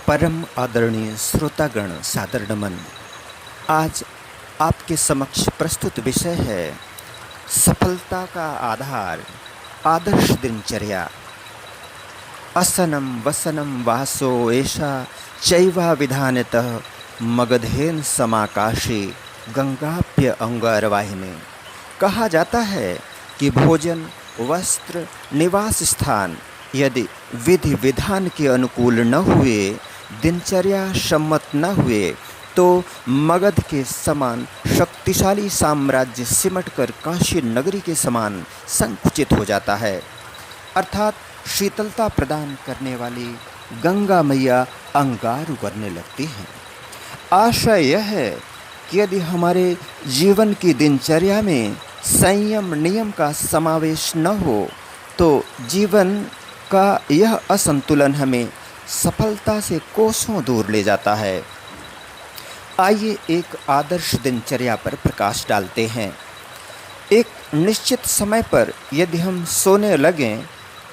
परम आदरणीय श्रोतागण सादर नमन। आज आपके समक्ष प्रस्तुत विषय है सफलता का आधार आदर्श दिनचर्या। असनम वसनम वासो एषा चैवा विधानतः मगधेन समाकाशे गंगाप्य अंगारवाहिनी। कहा जाता है कि भोजन, वस्त्र, निवास स्थान यदि विधि विधान के अनुकूल न हुए, दिनचर्या सम्मत न हुए, तो मगध के समान शक्तिशाली साम्राज्य सिमटकर काशी नगरी के समान संकुचित हो जाता है। अर्थात शीतलता प्रदान करने वाली गंगा मैया अंगार उगरने लगती हैं। आशय यह है कि यदि हमारे जीवन की दिनचर्या में संयम नियम का समावेश न हो, तो जीवन का यह असंतुलन हमें सफलता से कोसों दूर ले जाता है। आइए एक आदर्श दिनचर्या पर प्रकाश डालते हैं। एक निश्चित समय पर यदि हम सोने लगें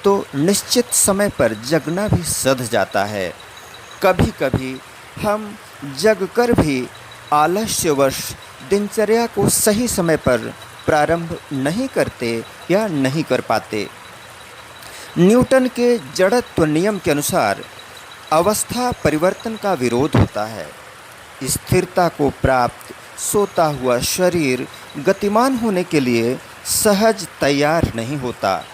तो निश्चित समय पर जगना भी सध जाता है। कभी कभी हम जगकर भी आलस्यवश दिनचर्या को सही समय पर प्रारंभ नहीं करते या नहीं कर पाते। न्यूटन के जड़त्व नियम के अनुसार अवस्था परिवर्तन का विरोध होता है। स्थिरता को प्राप्त सोता हुआ शरीर गतिमान होने के लिए सहज तैयार नहीं होता।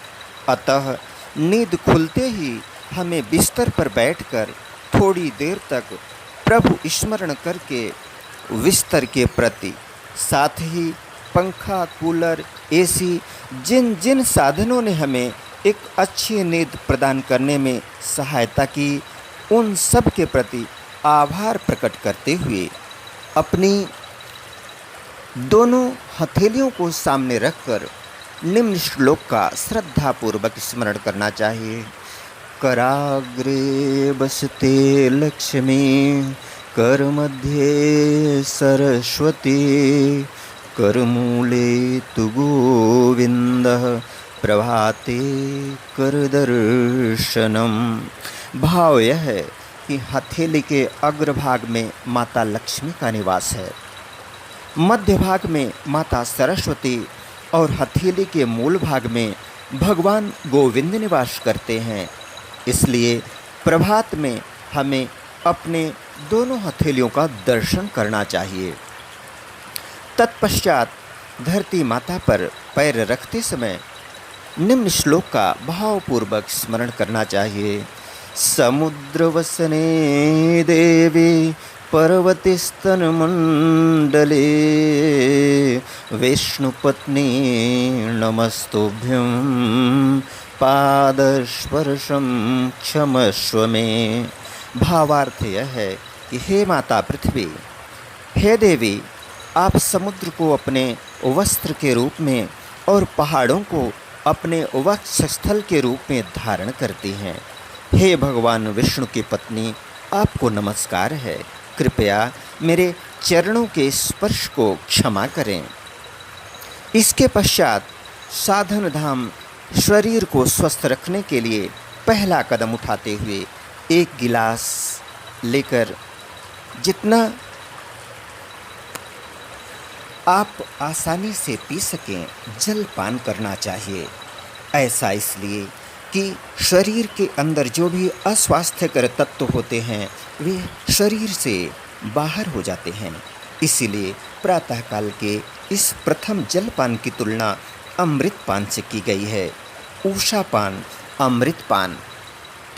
अतः नींद खुलते ही हमें बिस्तर पर बैठकर थोड़ी देर तक प्रभु स्मरण करके बिस्तर के प्रति, साथ ही पंखा, कूलर, एसी, जिन जिन साधनों ने हमें एक अच्छी नींद प्रदान करने में सहायता की, उन सब के प्रति आभार प्रकट करते हुए अपनी दोनों हथेलियों को सामने रखकर निम्न श्लोक का श्रद्धापूर्वक स्मरण करना चाहिए। कराग्रे बसते लक्ष्मी, कर मध्ये सरस्वती, करमूले तु गोविंदः, प्रभाते कर दर्शनम। भाव यह है कि हथेली के अग्रभाग में माता लक्ष्मी का निवास है, मध्य भाग में माता सरस्वती और हथेली के मूल भाग में भगवान गोविंद निवास करते हैं। इसलिए प्रभात में हमें अपने दोनों हथेलियों का दर्शन करना चाहिए। तत्पश्चात धरती माता पर पैर रखते समय निम्न श्लोक का भावपूर्वक स्मरण करना चाहिए। समुद्रवसने देवी पर्वतिस्तन मंडले, विष्णुपत्नी नमस्तुभ्यं, पादस्पर्शं क्षमस्व में। भावार्थ यह है कि हे माता पृथ्वी, हे देवी, आप समुद्र को अपने वस्त्र के रूप में और पहाड़ों को अपने वक्षस्थल के रूप में धारण करती हैं। हे भगवान विष्णु की पत्नी, आपको नमस्कार है। कृपया मेरे चरणों के स्पर्श को क्षमा करें। इसके पश्चात साधन धाम शरीर को स्वस्थ रखने के लिए पहला कदम उठाते हुए एक गिलास लेकर जितना आप आसानी से पी सकें जल पान करना चाहिए। ऐसा इसलिए कि शरीर के अंदर जो भी अस्वास्थ्यकर तत्व होते हैं वे शरीर से बाहर हो जाते हैं। इसीलिए प्रातःकाल के इस प्रथम जलपान की तुलना अमृत पान से की गई है। उषा पान, अमृत पान।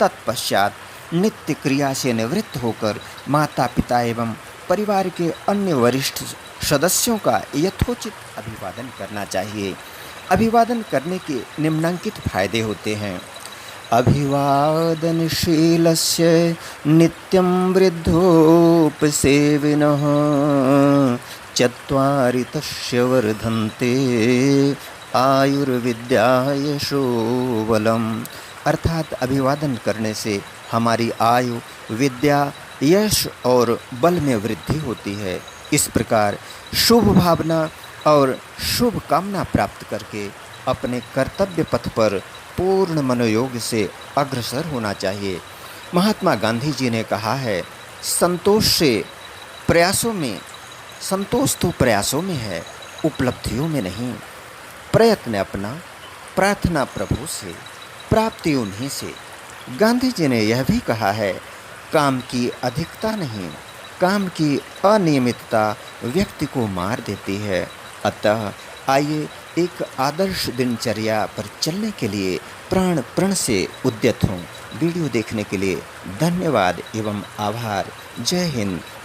तत्पश्चात नित्य क्रिया से निवृत्त होकर माता पिता एवं परिवार के अन्य वरिष्ठ सदस्यों का यथोचित अभिवादन करना चाहिए। अभिवादन करने के निम्नांकित फायदे होते हैं। अभिवादनशीलस्य नित्यं वृद्धोपसेविनः, चत्वारि तस्य वर्धन्ते आयुर्विद्या यशो बलम्। अर्थात अभिवादन करने से हमारी आयु, विद्या, यश और बल में वृद्धि होती है। इस प्रकार शुभ भावना और शुभ कामना प्राप्त करके अपने कर्तव्य पथ पर पूर्ण मनोयोग से अग्रसर होना चाहिए। महात्मा गांधी जी ने कहा है, संतोष से प्रयासों में संतोष तो प्रयासों में है, उपलब्धियों में नहीं। प्रयत्न अपना, प्रार्थना प्रभु से, प्राप्ति उन्हीं से। गांधी जी ने यह भी कहा है, काम की अधिकता नहीं, काम की अनियमितता व्यक्ति को मार देती है। अतः आइए एक आदर्श दिनचर्या पर चलने के लिए प्राण प्रण से उद्यत हों। वीडियो देखने के लिए धन्यवाद एवं आभार। जय हिंद।